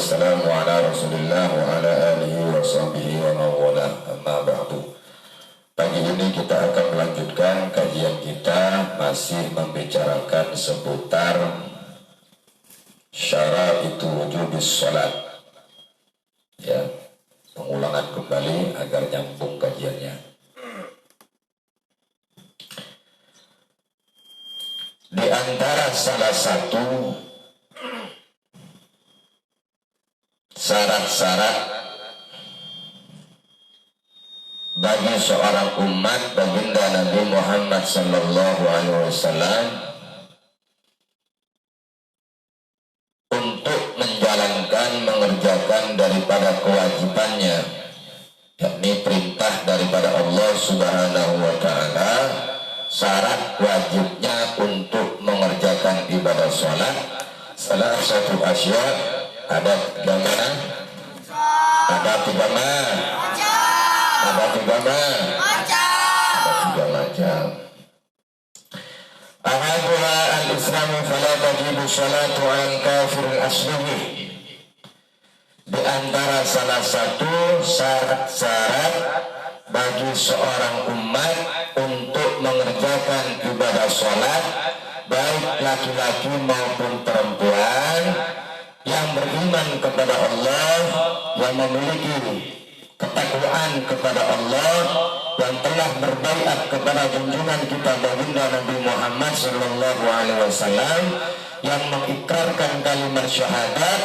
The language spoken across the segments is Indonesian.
wassalamu ala Rasulillah wa ala alihi wa sahbihi wa mawala amma ba'du. Pagi ini kita akan melanjutkan kajian kita, masih membicarakan seputar syaraitu wujubis sholat. Ya, pengulangan kembali agar nyambung kajiannya. Di antara salah satu syarat-syarat bagi seorang umat baginda Nabi Muhammad sallallahu alaihi wasallam untuk mengerjakan daripada kewajibannya, yakni perintah daripada Allah Subhanahu wa taala, syarat wajibnya untuk mengerjakan ibadah sholat. Salah satu asya ada tiga mana? Ada tiga macam. Ahaduha al-islamu fala tajibu sholatu an kafir aslihi. Di antara salah satu syarat-syarat bagi seorang umat untuk mengerjakan ibadah sholat, baik laki-laki maupun perempuan, yang beriman kepada Allah, yang memiliki ketakwaan kepada Allah, yang telah berbaiat kepada junjungan kita baginda Nabi Muhammad sallallahu alaihi wasallam, yang mengikrarkan kalimat syahadat,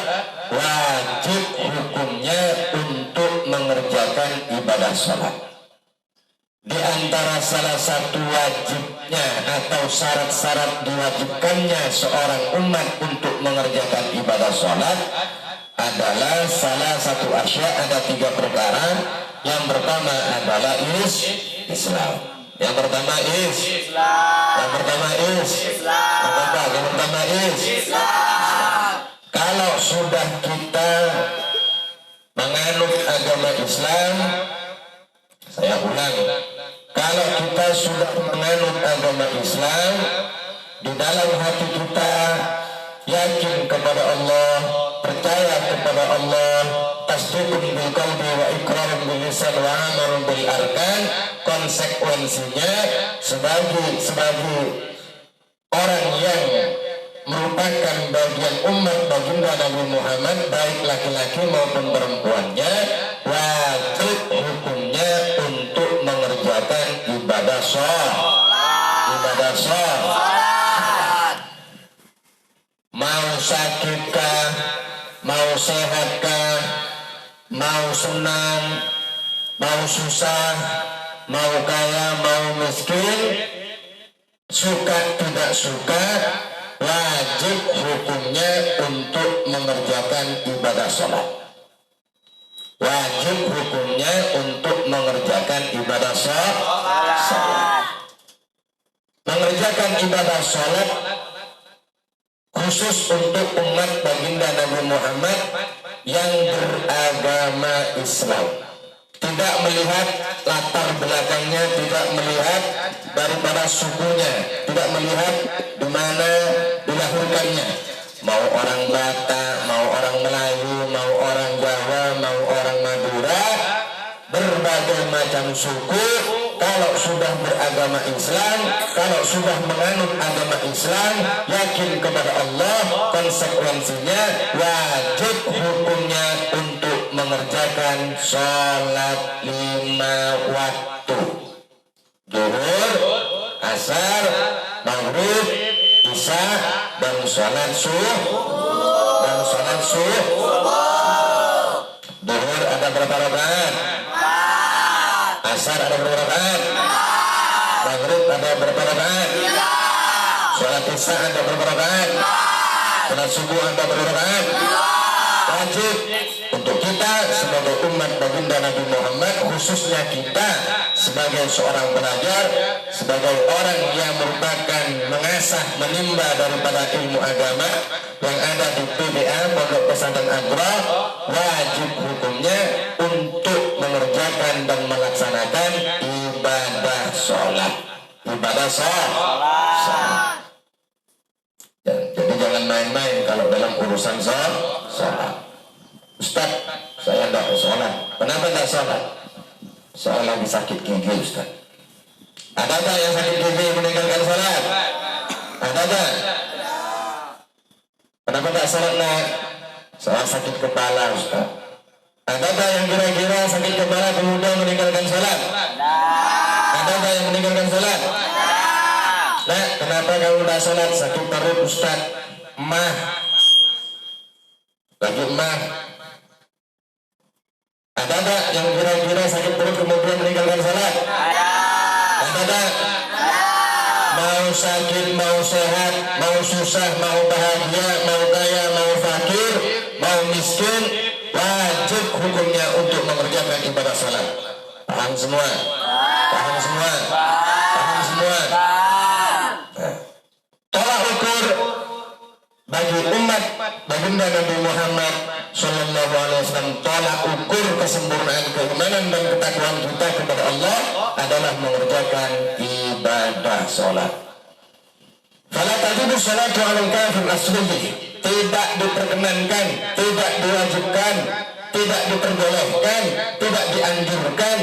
wajib hukumnya untuk mengerjakan ibadah sholat. Di antara salah satu wajibnya atau syarat-syarat diwajibkannya seorang umat untuk mengerjakan ibadah sholat adalah salah satu asya, ada tiga perkara. Yang pertama adalah Islam. Yang pertama Islam. Kalau sudah kita menganut agama Islam, saya ulang, kalau kita sudah menganut agama Islam, di dalam hati kita yakin kepada Allah, percaya kepada Allah, tasdiqun bil qalbi wa iqrarun bil lisan wa amalun bil arkan, konsekuensinya sebagai orang yang merupakan bagian umat baginda Nabi Muhammad, baik laki-laki maupun perempuannya, wajib hukumnya untuk mengerjakan ibadah sholat. Mau sakitkah, mau sehatkah, mau senang, mau susah, mau kaya, mau miskin, suka tidak suka, wajib hukumnya untuk mengerjakan ibadah sholat. Wajib hukumnya untuk mengerjakan ibadah sholat. Mengerjakan ibadah sholat khusus untuk umat baginda Nabi Muhammad yang beragama Islam. Tidak melihat latar belakangnya, tidak melihat daripada sukunya, tidak melihat di mana dilahirkannya. Mau orang Batak, mau orang Melayu, mau orang Jawa, mau orang Madura, berbagai macam suku, kalau sudah beragama Islam, kalau sudah menganut agama Islam, yakin kepada Allah, konsekuensinya wajib hukumnya untuk mengerjakan sholat 5 waktu. Zuhur, asar, maghrib, isya, dan sholat subuh. Zuhur ada berapa rakaat? Asar ada berapa rakaat? Maghrib ada berapa rakaat? Sholat isya ada berapa rakaat? Sholat subuh ada berapa rakaat? Wajib untuk kita sebagai umat baginda Nabi Muhammad, khususnya kita sebagai seorang pelajar, sebagai orang yang merupakan mengasah, menimba daripada ilmu agama yang ada di PBA, Pondok Pesantren Agra, wajib hukumnya untuk mengerjakan dan melaksanakan ibadah sholat. Jadi jangan main-main kalau dalam urusan sholat. Ustaz, saya tidak sholat. Kenapa tidak sholat? Saya lagi sakit gigi, Ustaz. Ada tak yang sakit gigi meninggalkan sholat? Ada tak? Kenapa tak sholat, nak? Soal sakit kepala, Ustaz. Ada tak yang kira-kira sakit kepala kemudian meninggalkan sholat? Ada tak yang meninggalkan sholat? Nah, kenapa kamu tidak sholat? Sakit perut, Ustaz. Mah. Lagi mah. Ada tak yang kira-kira sakit perut kemudian meninggalkan sholat? Ada tak? Mau sakit, mau sehat, mau susah, mau bahagia, mau kaya, mau fakir, mau miskin, wajib hukumnya untuk mengerjakan ibadah sholat. Paham semua? Paham semua? Paham semua? Nah. Tolak ukur bagi umat baginda Nabi Muhammad Sallallahu Alaihi Wasallam, tolak ukur kesempurnaan keimanan dan ketakwaan kita kepada Allah adalah mengerjakan ibadah sholat. Fala tajibu sholatu alal kafir aslihi, tidak diperkenankan, tidak diwajibkan, tidak diperbolehkan, tidak dianjurkan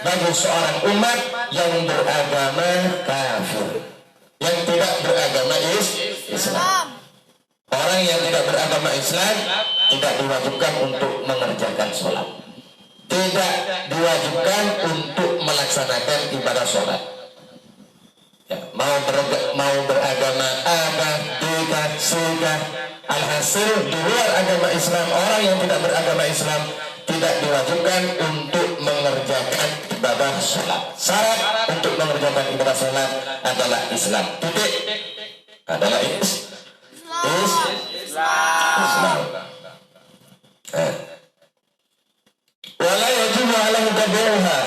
bagi seorang umat yang beragama kafir, yang tidak beragama Islam. Orang yang tidak beragama Islam tidak diwajibkan untuk mengerjakan sholat, tidak diwajibkan untuk melaksanakan ibadah sholat. Ya, mau beragama apa, tiga, siga, alhasil di luar agama Islam, orang yang tidak beragama Islam tidak diwajibkan untuk mengerjakan ibadah sholat. Syarat untuk mengerjakan ibadah sholat adalah Islam. Titik. Adalah Islam. Wala yajibu alaihi tabi'uha.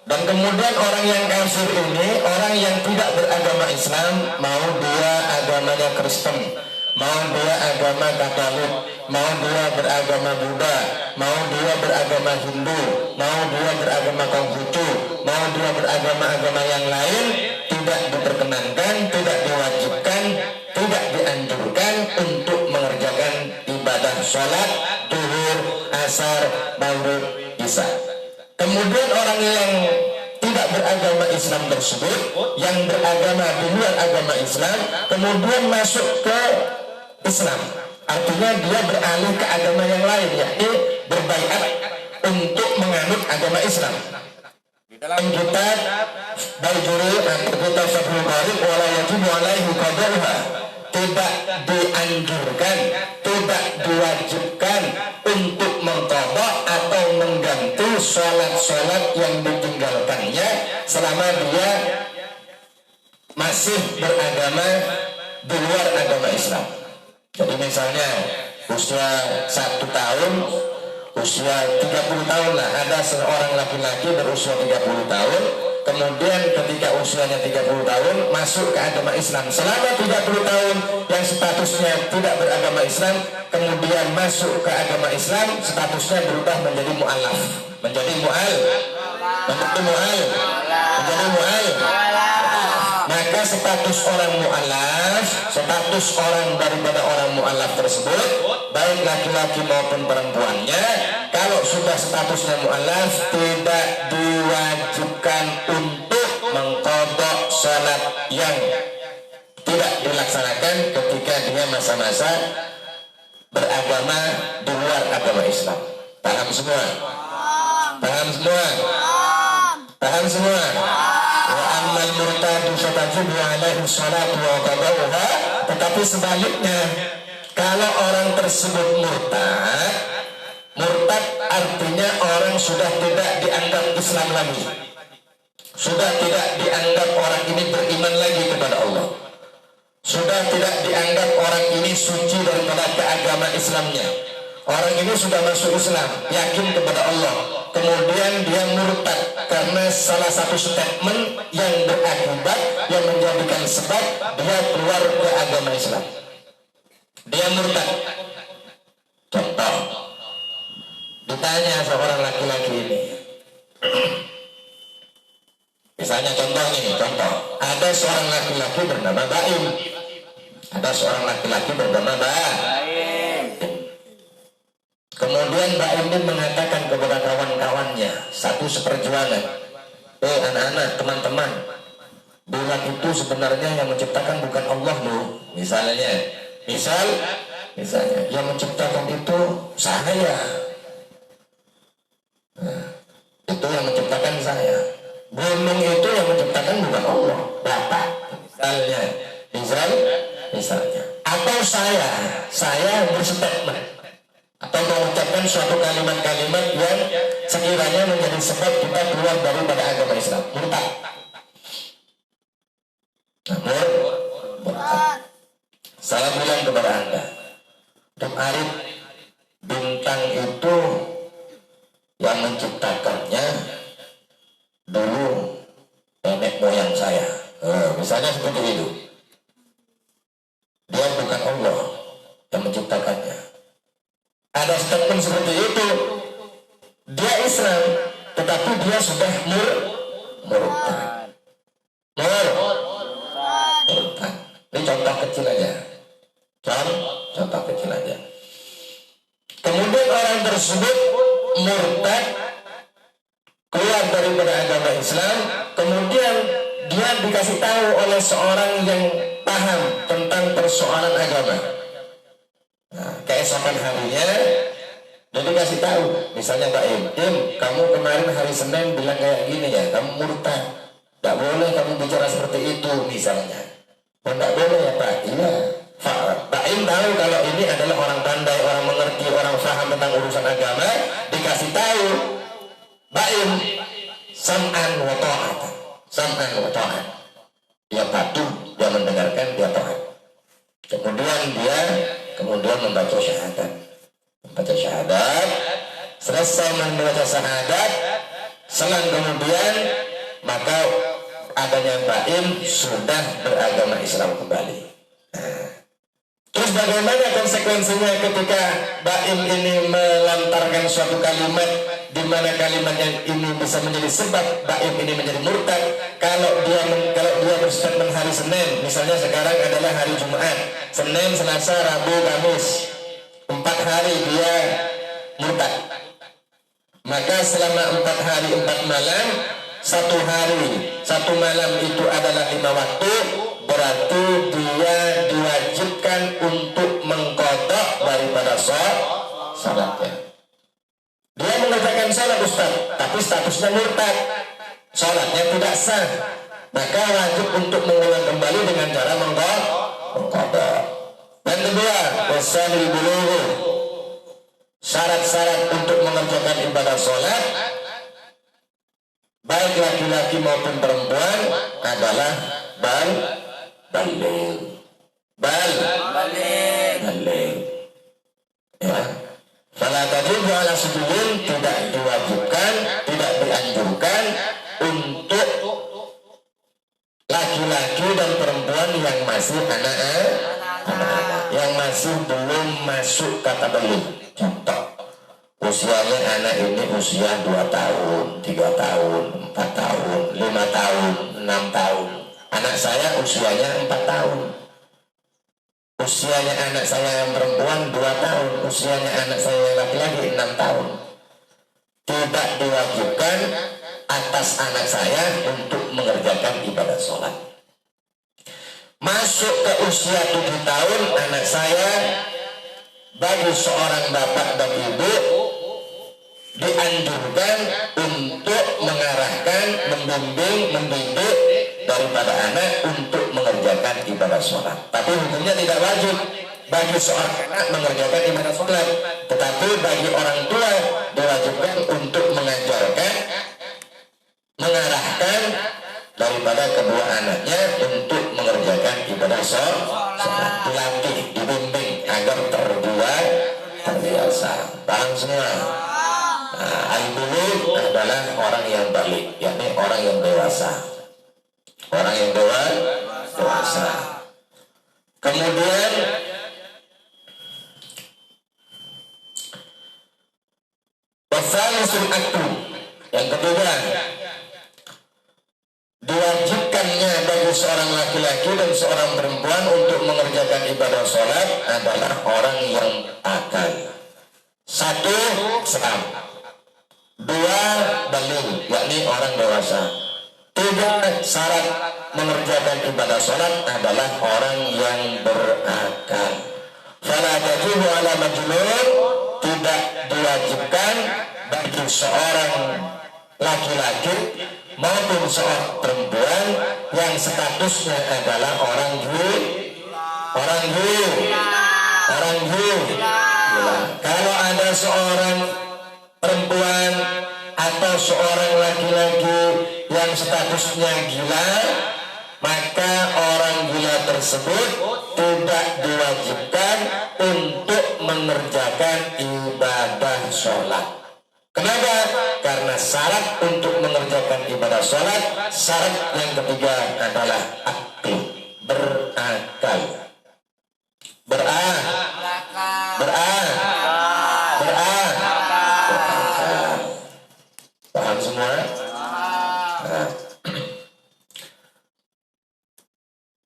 Dan kemudian orang yang kafir ini, orang yang tidak beragama Islam, mau dia agamanya Kristen, mau dia agama Katolik, mau dia beragama Buddha, mau dia beragama Hindu, mau dia beragama Konghucu, mau dia beragama agama yang lain, tidak diperkenankan, tidak diwajibkan, tidak dianjurkan untuk mengerjakan ibadah sholat, duhur, asar, maghrib, isya. Kemudian orang yang tidak beragama Islam tersebut, yang beragama di luar agama Islam, kemudian masuk ke Islam, artinya dia beralih ke agama yang lain, yakni berbaiat untuk menganut agama Islam. Di dalam kitab Bajuri atau kitab Fathul Bari, wala yajibu alaihi qada'uha, tidak dianjurkan, tidak diwajibkan untuk mengqadha atau mengganti sholat-sholat yang ditinggalkannya selama dia masih beragama di luar agama Islam. Jadi misalnya usia 1 tahun, usia 30 tahun lah, ada seorang laki-laki berusia 30 tahun, kemudian ketika usianya 30 tahun masuk ke agama Islam. Selama 30 tahun yang statusnya tidak beragama Islam, kemudian masuk ke agama Islam, statusnya berubah menjadi mu'alaf, menjadi mu'al. Maka status orang mu'alaf, status orang daripada orang mu'alaf tersebut, baik laki-laki maupun perempuannya, kalau sudah statusnya mu'alaf, tidak diwajibkan untuk mengqadha salat yang tidak dilaksanakan ketika dia masa-masa beragama di luar agama Islam. Paham semua? Paham semua? Paham semua? Wa ammal murtadu fatajibu alaihi salatu wa qada'uha. Tetapi sebaliknya, kalau orang tersebut murtad, murtad artinya orang sudah tidak dianggap Islam lagi, sudah tidak dianggap orang ini beriman lagi kepada Allah, sudah tidak dianggap orang ini suci daripada keagama Islamnya. Orang ini sudah masuk Islam, yakin kepada Allah, kemudian dia murtad karena salah satu statement yang berakibat, yang menjadikan sebab dia keluar ke agama Islam. Dia murtad. Contoh, ditanya seorang laki-laki ini, misalnya contoh nih, contoh, ada seorang laki-laki bernama Baim, ada seorang laki-laki bernama Baim. Kemudian Mbak Imin mengatakan kepada kawan-kawannya, satu seperjuangan, anak-anak, teman-teman, bulan itu sebenarnya yang menciptakan bukan Allah loh. Misalnya yang menciptakan itu saya. Itu yang menciptakan saya. Gunung itu yang menciptakan bukan Allah, Bapak. Misalnya. Atau saya berstatement atau mengucapkan suatu kalimat-kalimat yang sekiranya menjadi sebab kita keluar daripada agama Islam. Murtad. Saya bilang kepada Anda, Dr. Arif, bintang itu yang menciptakannya dulu nenek moyang saya. Misalnya seperti itu. Dia bukan Allah yang menciptakannya. Ada statement seperti itu. Dia Islam, tetapi dia sudah murtad. Ini contoh kecil aja. Contoh kecil aja. Kemudian orang tersebut murtad, keluar daripada agama Islam. Kemudian dia dikasih tahu oleh seorang yang paham tentang persoalan agama. Keesokan harinya dia dikasih tahu, misalnya Pak Im, kamu kemarin hari Senin bilang kayak gini ya, kamu murtad, tidak boleh kamu bicara seperti itu misalnya. Tidak boleh ya Pak. Iya, Pak Im tahu kalau ini adalah orang pandai, orang mengerti, orang paham tentang urusan agama. Dikasih tahu, Pak Im, sam'an wa ta'at. Dia patuh, dia mendengarkan, dia taat. Kemudian membaca syahadat. Selesai membaca syahadat, selang kemudian maka adanya Baim sudah beragama Islam kembali. Terus bagaimana konsekuensinya ketika Baim ini melontarkan suatu kalimat di mana kalimatnya ini bisa menjadi sebab Baim ini menjadi murtad? Kalau dia berstatement hari Senin, misalnya sekarang adalah hari Jumat, Senin, Selasa, Rabu, Kamis, 4 hari dia murtad. Maka selama 4 hari 4 malam, 1 hari 1 malam itu adalah 5 waktu, berarti dia diwajibkan untuk mengqadha daripada salatnya. Dia mengerjakan salat Ustaz, tapi statusnya murtad, salatnya tidak sah, maka wajib untuk mengulang kembali dengan cara mengqadha. Dan kedua, wasalil bulugh, syarat-syarat untuk mengerjakan ibadah salat baik laki-laki maupun perempuan adalah baligh. Ya. Fala tajibu ala sujudin, tidak diwajibkan, tidak dianjurkan untuk laki-laki dan perempuan yang masih anak-anak, yang masih belum masuk kata baligh. Contoh, usianya anak ini usia 2 tahun, 3 tahun, 4 tahun, 5 tahun, 6 tahun. Anak saya usianya 4 tahun. Usianya anak saya yang perempuan 2 tahun. Usianya anak saya yang laki-laki 6 tahun. Tidak diwajibkan atas anak saya untuk mengerjakan ibadah sholat. Masuk ke usia 7 tahun anak saya, bagi seorang bapak dan ibu dianjurkan untuk mengarahkan, membimbing, mendidik daripada anak untuk mengerjakan ibadah sholat. Tapi hukumnya tidak wajib bagi seorang anak mengerjakan ibadah sholat, tetapi bagi orang tua diwajibkan untuk mengajarkan, mengarahkan daripada kedua anaknya untuk mengerjakan ibadah sholat. Dilatih, dibimbing agar terbiasa. Paham semua? Al-bulugh adalah orang yang baligh, yakni orang yang dewasa. Orang yang dewasa. Kemudian wasalisul aktu, yang ketiga, diwajibkannya bagi seorang laki-laki dan seorang perempuan untuk mengerjakan ibadah sholat adalah orang yang akal. Satu, Islam. Dua, balik, yakni orang dewasa. Tiga, syarat mengerjakan ibadah sholat adalah orang yang berakal. Fala tajibu ala majnun, tidak diwajibkan bagi seorang laki-laki maupun seorang perempuan yang statusnya adalah orang gila. Kalau ada seorang perempuan atau seorang laki-laki yang statusnya gila, maka orang gila tersebut tidak diwajibkan untuk mengerjakan ibadah sholat. Kenapa? Karena syarat untuk mengerjakan ibadah sholat, syarat yang ketiga adalah akil, berakal. Paham semua? Nah.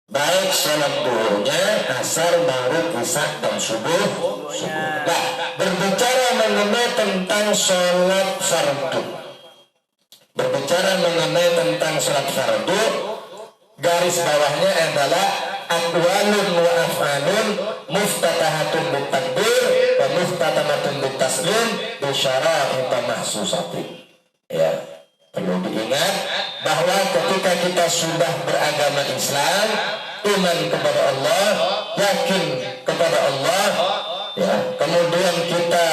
Baik sholat duhurnya, asar, maghrib, isya, dan subuh. Nah, berbicara mengenai tentang sholat fardu. Berbicara mengenai tentang sholat fardu, garis bawahnya adalah aqwalun wa af'alun muftatahatun bitakbir wa muftatamatun bitaslim bi syara'in mahsusatin. Ya, perlu diingat bahwa ketika kita sudah beragama Islam, iman kepada Allah, yakin kepada Allah, ya, kemudian kita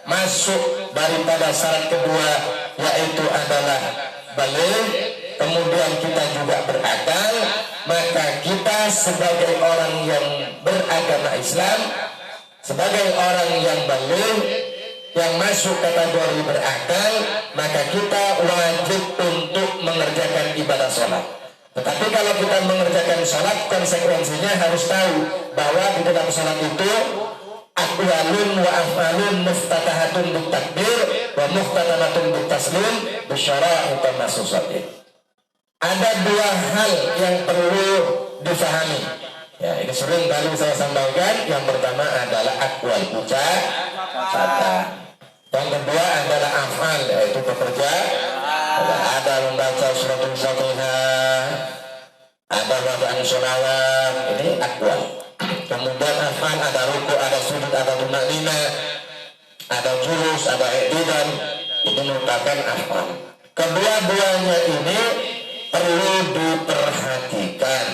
masuk daripada syarat kedua, yaitu adalah balik, kemudian kita juga berakal, maka kita sebagai orang yang beragama Islam, sebagai orang yang balik, yang masuk kategori berakal, maka kita wajib untuk mengerjakan ibadah sholat. Tetapi kalau kita mengerjakan sholat, konsekuensinya harus tahu bahwa di dalam sholat itu aqwalun wa af'alun muftatahatun bitakbir wa muftatamatun bitaslim bisyara'in mahsusatin. Ada dua hal yang perlu difahami. Ya, ini sering kali saya sampaikan. Yang pertama adalah aqwal, ucapan. Yang kedua adalah af'al, yaitu bekerja. Ada membaca surat Al-Fatihah, ada bacaan sholawat, ini aqwal. Kemudian af'al, ada ruku, ada sujud, ada tumakninah, ada julus, ada i'tidal, itu merupakan af'al. Kedua-duanya ini perlu diperhatikan.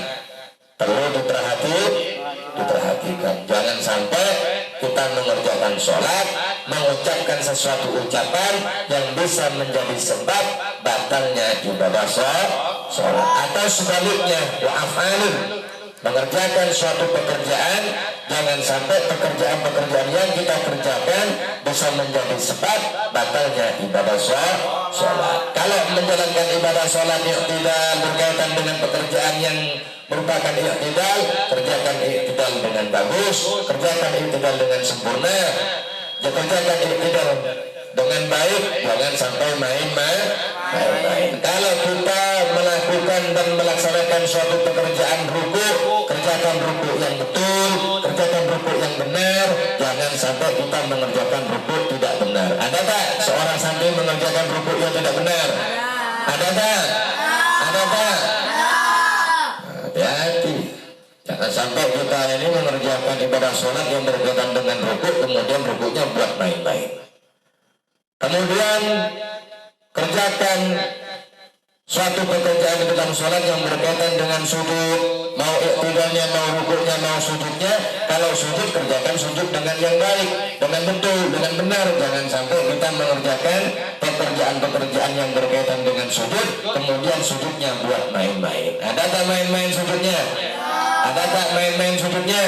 Jangan sampai kita mengerjakan sholat, mengucapkan sesuatu ucapan yang bisa menjadi sebab batalnya ibadah sholat, atau sebaliknya wa'af'alun, mengerjakan suatu pekerjaan, jangan sampai pekerjaan-pekerjaan yang kita kerjakan bisa menjadi sebab batalnya ibadah sholat. Kalau menjalankan ibadah sholat i'tidal berkaitan dengan pekerjaan yang merupakan i'tidal, kerjakan i'tidal dengan bagus, kerjakan i'tidal dengan sempurna, kerjakan i'tidal dengan baik, jangan sampai main-main. Kalau kita melakukan dan melaksanakan suatu pekerjaan ruku, kerjakan ruku yang betul, kerjakan ruku yang benar, jangan sampai kita mengerjakan ruku tidak benar. Ada tak seorang santri mengerjakan ruku yang tidak benar? Ada tak? Hati-hati, jangan sampai kita ini mengerjakan ibadah sholat yang berkaitan dengan ruku, kemudian rukunya buat main-main. Kemudian kerjakan suatu pekerjaan di dalam sholat yang berkaitan dengan sujud, mau i'tidalnya, mau rukuknya, mau sujudnya. Kalau sujud, kerjakan sujud dengan yang baik, dengan betul, dengan benar. Jangan sampai kita mengerjakan pekerjaan-pekerjaan yang berkaitan dengan sujud, kemudian sujudnya buat main-main. Ada tak main-main sujudnya? Ada tak main-main sujudnya?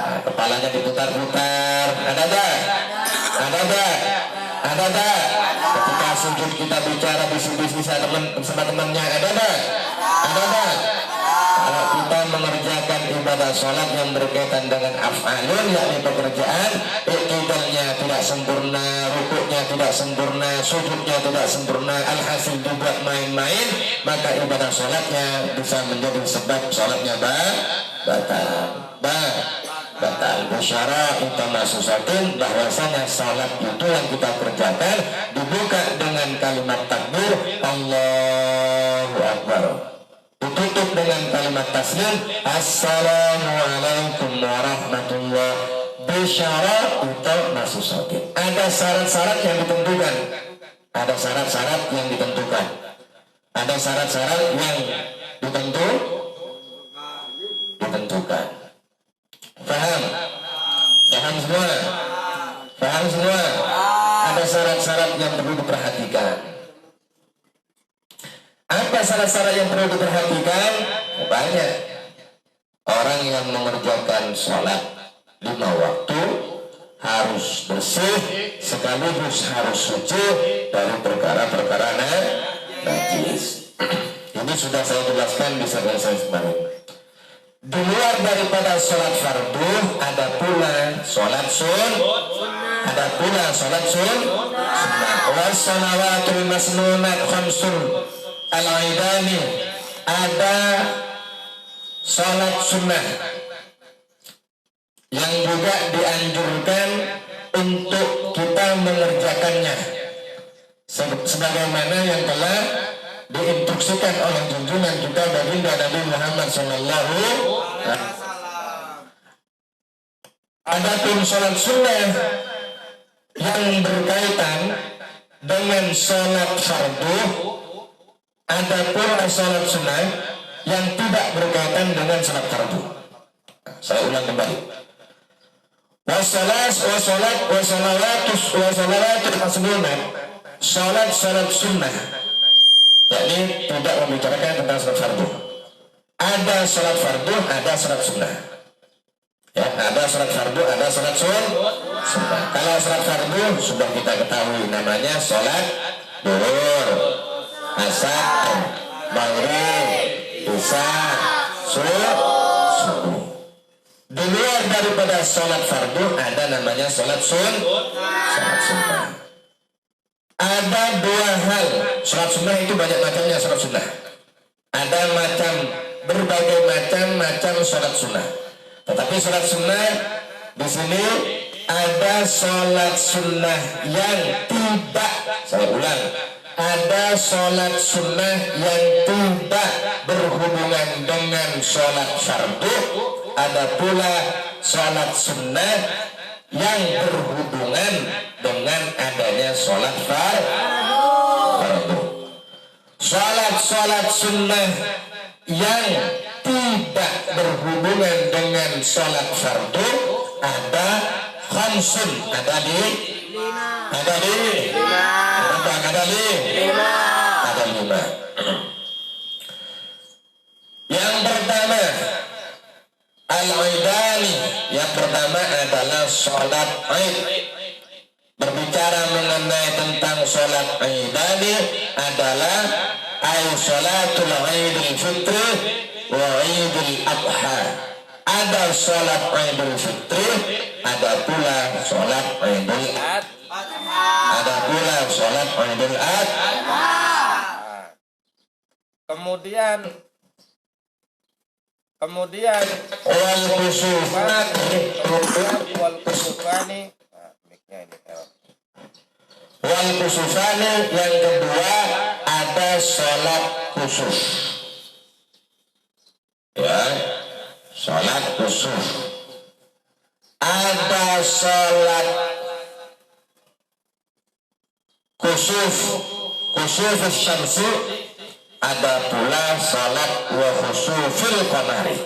Nah, kepalanya diputar-putar. Ada tak? Ketika sujud kita bicara bisik-bisik sama temannya. Ada tak? Kalau kita mengerjakan ibadah sholat yang berkaitan dengan af'alun, yakni pekerjaan, i'tidalnya tidak sempurna, rukuknya tidak sempurna, sujudnya tidak sempurna, alhasil dibuat main-main, maka ibadah sholatnya bisa menjadi sebab sholatnya batal. batal. Bisyara intama susatin bahwasanya salat itu yang kita kerjakan dibuka dengan kalimat takbir Allahu Akbar, ditutup dengan kalimat taslim Assalamualaikum warahmatullahi. Bisyara intama susatin. Ada syarat-syarat yang ditentukan. Ada syarat-syarat yang ditentukan. Ada syarat-syarat yang ditentukan. Paham? Paham semua? Paham semua? Ada syarat-syarat yang perlu diperhatikan. Apa syarat-syarat yang perlu diperhatikan? Banyak. Orang yang mengerjakan sholat 5 waktu harus bersih, sekaligus harus suci dari perkara-perkara najis. Ini sudah saya jelaskan di saya kemarin. Di luar daripada sholat fardu ada pula sholat sunnah. Wassalawatul masnunat khamsun al-aidani. Ada sholat sunnah yang juga dianjurkan untuk kita mengerjakannya sebagaimana yang telah diinstruksikan oleh junjungan kita baginda Nabi Muhammad sallallahu alaihi wasallam. Adapun sholat sunnah yang berkaitan dengan sholat fardu, ada pula sholat sunnah yang tidak berkaitan dengan sholat fardu. Saya ulang kembali. Wassalawatul masnunat, sholat sunnah, yakni tidak membicarakan tentang sholat fardu. Ada sholat fardu, ada sholat sunnah. Ya, ada sholat fardu, ada sholat sunnah. Kalau sholat fardu sudah kita ketahui namanya sholat duhur, asar, maghrib, isya, subuh. Di luar daripada sholat fardu ada namanya sholat sunnah. Ada 2 hal. Sholat sunnah itu banyak macamnya. Sholat sunnah ada berbagai macam sholat sunnah. Tetapi sholat sunnah di sini ada sholat sunnah yang tidak, saya ulang, ada sholat sunnah yang tidak berhubungan dengan sholat fardu. Ada pula sholat sunnah yang berhubungan dengan adanya sholat fardu. Sholat sunnah yang tidak berhubungan dengan sholat fardu ada khamsun, ada lima. Yang pertama al-aidani, yang pertama adalah sholat aid. Berbicara mengenai tentang sholat aidani adalah sholatul aidil fitri wa aidil adha. Ada sholat aidil fitri, ada pula sholat aidil adha. Kemudian wal kusufani yang kedua ada sholat kusuf. Ya, sholat kusuf. Ada sholat kusuf syamsi, ada pula sholat wa khusufil qamari.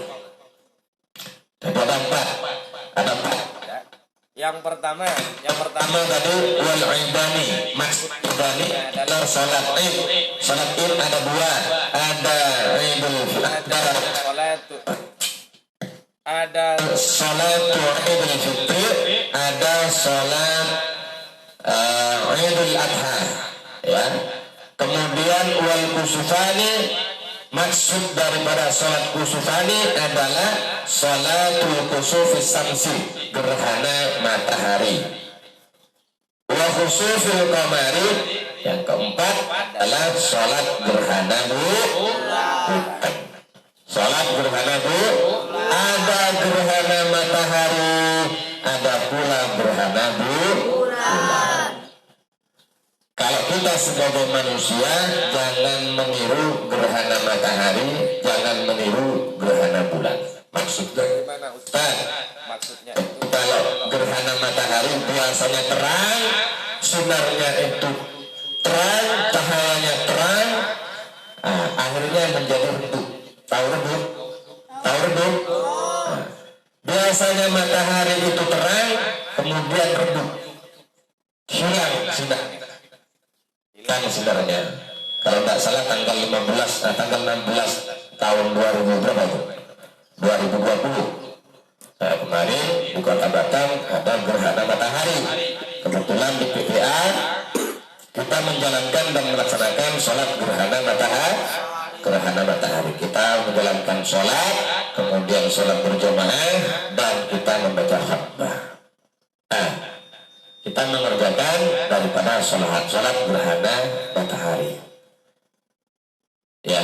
Ada empat. Yang pertama tadi wal aidani. Maksudani adalah sholat id. Sholat id ada 2. Ada idul ada sholat idul fitri, ada sholat idul adha. Ya. Kemudian wal kusufani, maksud daripada sholat kusufani adalah sholatul kusufis samsi, gerhana matahari. Wa khusufil qamari, yang keempat adalah sholat gerhana bulan. Sholat gerhana bulan. Ada gerhana matahari, ada pula gerhana bulan. Kalau kita sebagai manusia jangan meniru gerhana matahari, jangan meniru gerhana bulan. Maksudnya gimana Ustaz? Maksudnya itu kalau gerhana matahari biasanya terang, sinarnya itu terang, cahayanya terang, akhirnya menjadi redup. Tahu redup? Tahu redup? Biasanya matahari itu terang, kemudian redup, hilang sinarnya. Hilang sinarnya. Kalau tidak salah tanggal 15, tanggal 16 tahun 2000 berapa itu? 2020. Nah, kemarin di Kota Batam ada gerhana matahari. Kebetulan di PPA kita menjalankan dan melaksanakan sholat gerhana matahari. Kita menjalankan sholat, kemudian sholat berjamaah, dan kita membaca khutbah. Nah, kita mengerjakan daripada sholat gerhana matahari. Ya,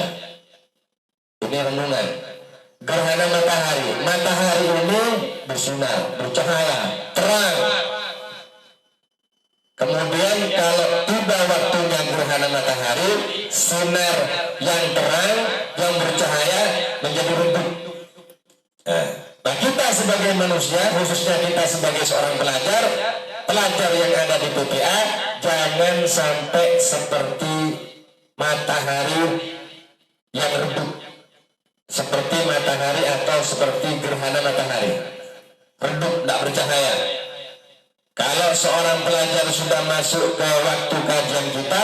ini renungan. Gerhana matahari ini bersinar, bercahaya, terang. Kemudian kalau tiba waktunya gerhana matahari, sinar yang terang, yang bercahaya menjadi redup. Nah, kita sebagai manusia, khususnya kita sebagai seorang pelajar yang ada di PPA, jangan sampai seperti matahari yang redup, seperti matahari atau seperti gerhana matahari redup, tidak bercahaya. Kalau seorang pelajar sudah masuk ke waktu kajian kitab,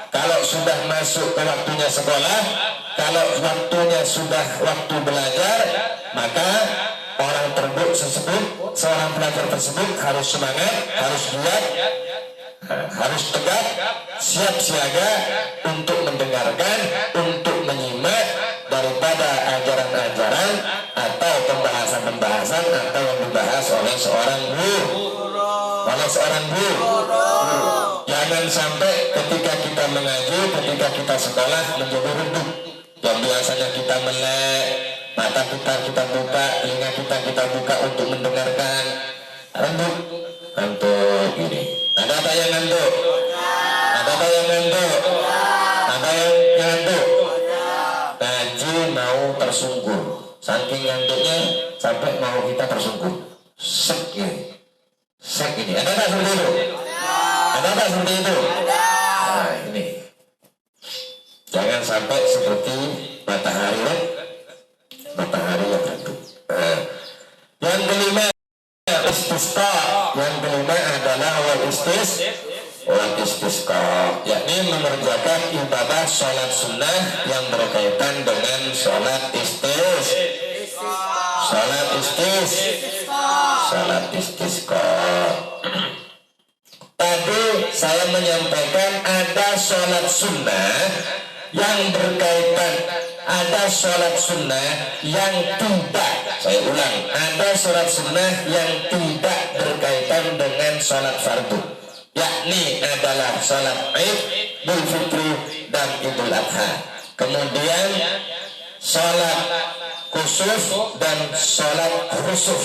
kalau sudah masuk ke waktunya sekolah, kalau waktunya sudah waktu belajar, maka seorang pelajar tersebut harus semangat, harus giat, harus tegak, siap siaga untuk mendengarkan, untuk menyimak daripada ajaran-ajaran atau pembahasan-pembahasan atau yang dibahas oleh seorang guru. Jangan sampai ketika kita mengaji, ketika kita sekolah menjadi redup. Yang biasanya kita melek, mata kita buka, telinga kita buka untuk mendengarkan, redup, ngantuk gini. Ada apa yang ngantuk? Ada apa yang ngantuk? Ada yang ngantuk? Ngaji mau tersungkur, saking ngantuknya sampai mau kita tersungkur. Sek ini. Ada tak seperti itu? Ada tak seperti itu? Nah, ini. Jangan sampai seperti matahari yang redup. Yang kelima, istisqa. Yang kelima adalah wal istisqa, yakni mengerjakan ibadah sholat sunnah yang berkaitan dengan sholat istisqa. Tadi saya menyampaikan ada sholat sunnah yang berkaitan, ada sholat sunnah yang tidak, saya ulang, ada sholat sunnah yang tidak berkaitan dengan sholat fardu, yakni adalah sholat Id, Idul Fitri, dan Idul Adha. Kemudian sholat kusuf dan sholat khusuf,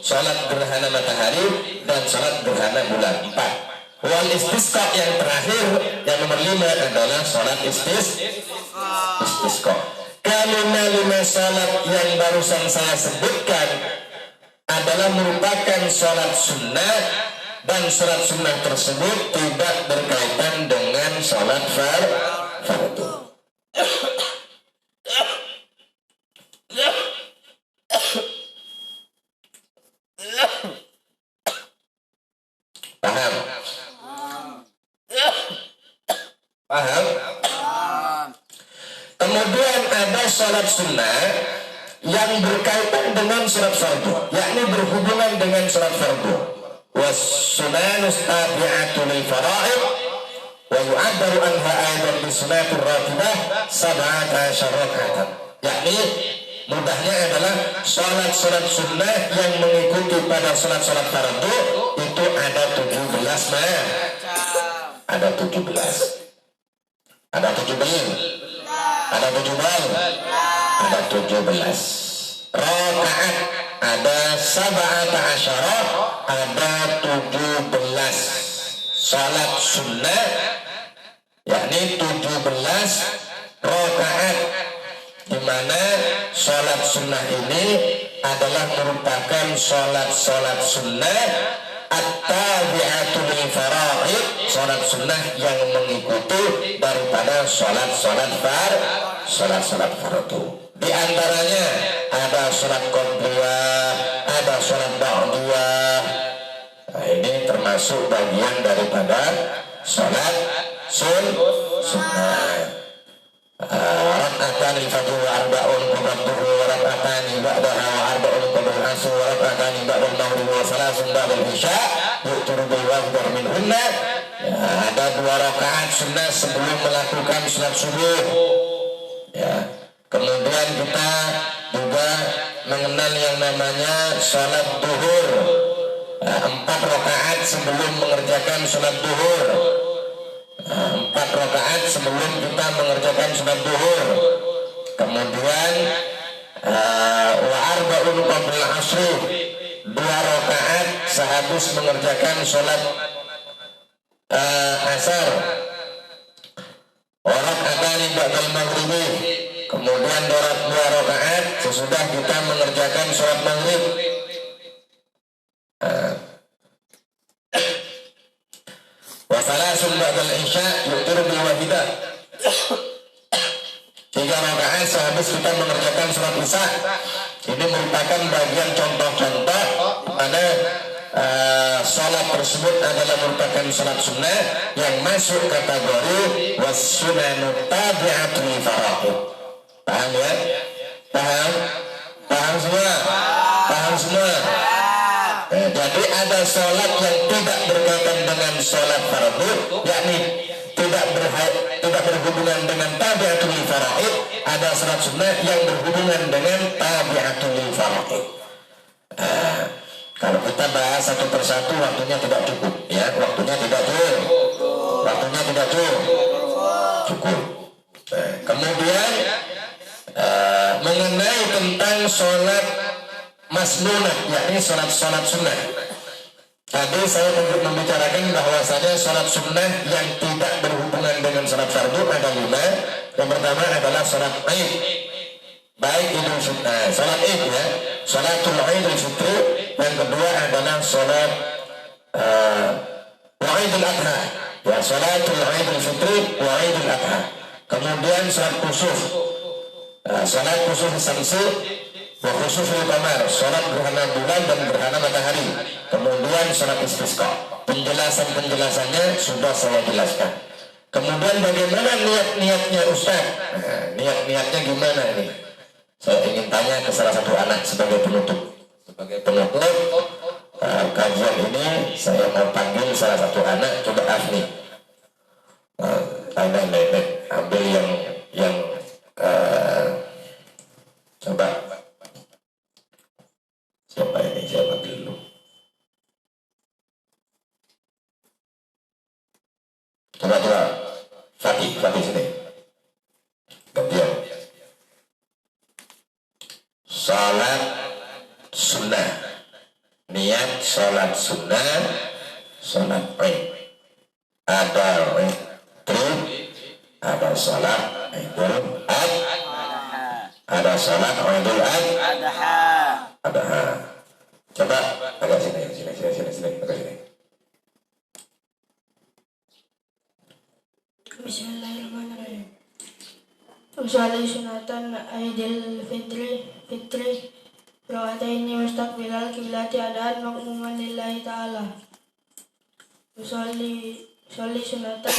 sholat gerhana matahari dan sholat gerhana bulan. 4. Wal istisqa yang terakhir, yang nomor 5 adalah sholat istisqa. Kelima sholat yang barusan saya sebutkan adalah merupakan sholat sunnah, dan sholat sunnah tersebut tidak berkaitan dengan sholat fardu. Paham? Kemudian ada sholat sunnah yang berkaitan dengan sholat fardu, yakni berhubungan dengan sholat fardu. Was sunanus tabi'atu lil fara'id wa yu'addaru anha aidan bi sunatur ratibah sab'ata raka'atan. Yakni mudahnya adalah sholat sunnah yang mengikuti pada sholat fardu itu ada 17 ada 17. Ada 17. Rakaat ada sab'ata asyara, ada 17 salat sunnah, yakni 17 rakaat, di mana salat sunnah ini adalah merupakan salat sunnah at-tabi'atul fara'id, salat sunnah yang mengikuti daripada salat fardu. Di antaranya ada salat qobliyah, ada salat ba'diyah. Nah, ini termasuk bagian daripada salat sunnah. Raka'atan al-fajr wa arba'un qabla dhuhri wa raka'atan ba'daha wa arba'un qabla al-'asr wa raka'atan ba'da al-maghrib wa salasun ba'da al-isya yu'tiru bil wahdar minhunna. Ada 2 rakaat sunnah sebelum melakukan salat subuh. Ya. Kemudian kita juga mengenal yang namanya salat duhur. 4 rakaat sebelum mengerjakan salat duhur. 4 rakaat sebelum kita mengerjakan salat duhur. Kemudian wa arba'un qabla al-'asr, 2 rakaat sehabis mengerjakan salat asar. Wa raka'atan ba'da al-maghribi, kemudian 2 rakaat sesudah kita mengerjakan salat maghrib. Wa salasun ba'dal isya yu'tiru bil wahidah, 3 rakaat sehabis kita mengerjakan salat isya. Ini merupakan bagian contoh-contoh mana salat tersebut adalah merupakan salat sunnah yang masuk kategori was sunanut tabi'atul fara'id. Paham ya? Paham semua? Paham semua? Jadi ada sholat yang tidak berkaitan dengan sholat fardu, yakni tidak berhubungan dengan tabi'atul faraid. Ada sholat sunnah yang berhubungan dengan tabi'atul faraid. Kalau kita bahas satu persatu waktunya tidak cukup, ya, waktunya tidak cukup. Kemudian mengenai tentang sholat masnunah, yakni sholat sunnah. Tadi saya membicarakan bahwasanya sholat sunnah yang tidak berhubungan dengan sholat fardu ada 5. Yang pertama adalah sholat Id, baik Idul Fitri, sholat Id ya, sholatul Idul Fitri. Yang kedua adalah sholat Idul Adha, ya, sholatul Idul Fitri wa Idul Adha. Kemudian sholat kusuf, sholat kusuf samsi wa khusufil qamar, salat gerhana bulan dan gerhana matahari. Kemudian salat istisqa. Penjelasannya sudah saya jelaskan. Kemudian bagaimana niat-niatnya Ustaz? Niat-niatnya gimana ini? Saya ingin tanya ke salah satu anak sebagai penutup. Kajian ini saya mau panggil salah satu anak, coba Afni. Ambil yang coba. Siapa ini? Siapa dulu? Coba Fatih sini. Gantian. Salat sunnah. Niat salat sunnah, salat Id. Ada witri, ada salat Idul Adha, ada salat Idul Adha. Coba agak sini, agak sini. Bismillahirrahmanirrahim. Usolli sunatan Aidil Fitri Ra'ataini mustaqbilal kiblati adaan makmuman lillahi ta'ala. Usolli sunatan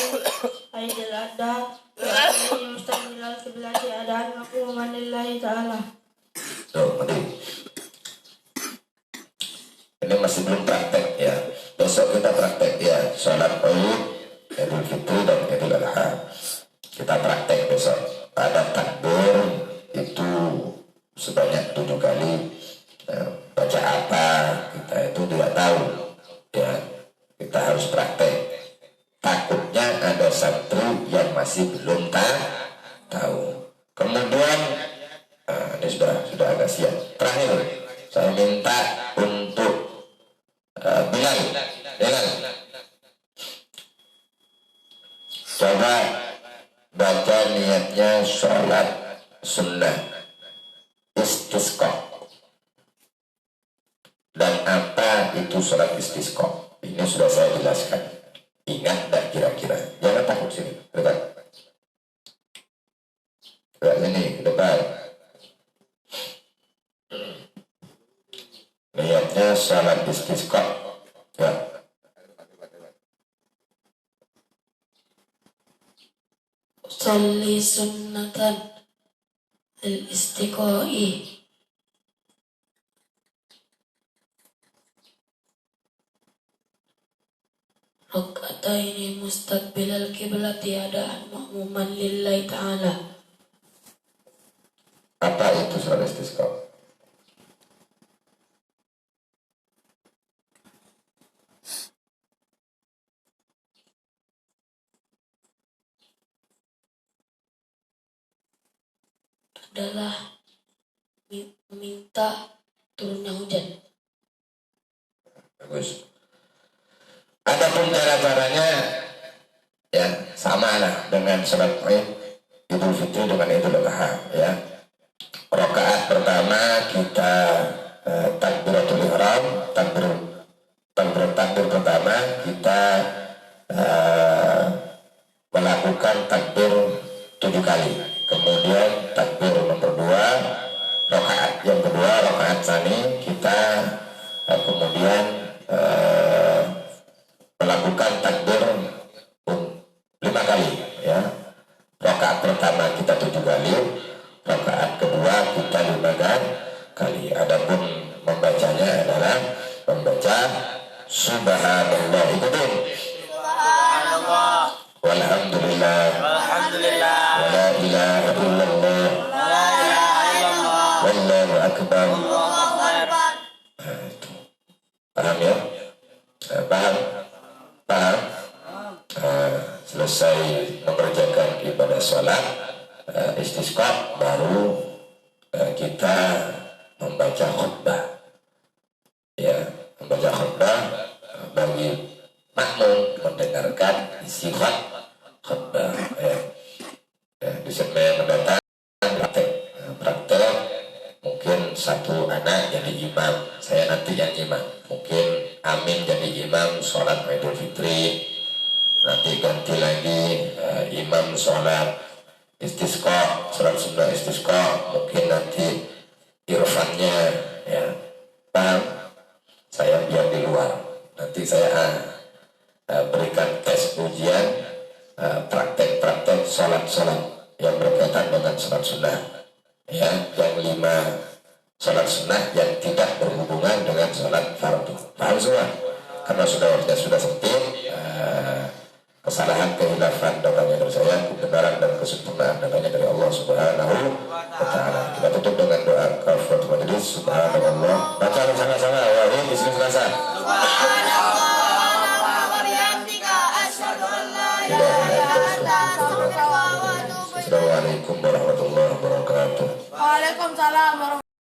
Aidil Adha Ra'ataini mustaqbilal kiblati adaan makmuman lillahi ta'ala. Ini masih belum praktek ya. Besok kita praktek ya. Sholat Id, Idul Fitri dan Idul Adha. Kita praktek besok. Ada takbir itu sebanyak 7 kali. Baca apa kita itu tidak tahu. Ya, kita harus praktek. Takutnya ada santri yang masih belum tahu. Kemudian ini sudah sudah agak siap. Terakhir, saya minta untuk Bilal, coba baca niatnya sholat sunnah istisqa. Dan apa itu sholat istisqa? Ini sudah saya jelaskan. Ingat tak kira-kira? Jangan takut sini, depan. Depan sini, depan. Niatnya sholat istisqa. Ya. Salli sunnatan al-istiqai. Rakataini mustaqbilal kiblati adaan ma'muman lillahi ta'ala. Apa itu sholat istisqa? Adalah meminta turunnya hujan. Bagus. Adapun cara-caranya ya sama lah dengan sholat Idul Fitri dengan Idul Adha ya. Rakaat pertama kita takbiratul ihram, takbir pertama kita melakukan takbir 7 kali. Kemudian takbir nomor 2, rakaat yang kedua, rakaat tsani kita kemudian melakukan takbir 5 kali ya. Rakaat pertama kita 7 kali, rakaat kedua kita 5 kali. Adapun membacanya adalah membaca subhanallah, ikutin subhanallah walhamdulillah wala ilaha illallah wallahu akbar. Paham ya? Paham? Selesai mengerjakan ibadah sholat istisqa, baru kita membaca khutbah ya, membaca khutbah bagi makmum mendengarkan isi khutbah ya. Di segmen mendatang praktek mungkin satu anak jadi imam, saya nanti yang imam, mungkin Amin jadi imam sholat Idul Fitri, nanti ganti lagi imam sholat istisqa, sholat sunnah istisqa, mungkin nanti irfannya ya. Paham? Saya biar di luar, nanti saya berikan tes ujian praktek-praktek sholat-sholat yang berkaitan dengan sholat sunnah ya, yang 5 sholat sunnah yang tidak berhubungan dengan sholat fardu. Paham semua? Karena sudah sempit, kesalahan, kehilafan datangnya dari saya, kebenaran dan kesempurnaan datangnya dari Allah Subhanahu wa ta'ala. Kita tutup dengan doa kafaratul majelis. Subhanallah, baca sama-sama ya, bismillah. Assalamualaikum warahmatullahi wabarakatuh. Waalaikumsalam warahmatullahi wabarakatuh.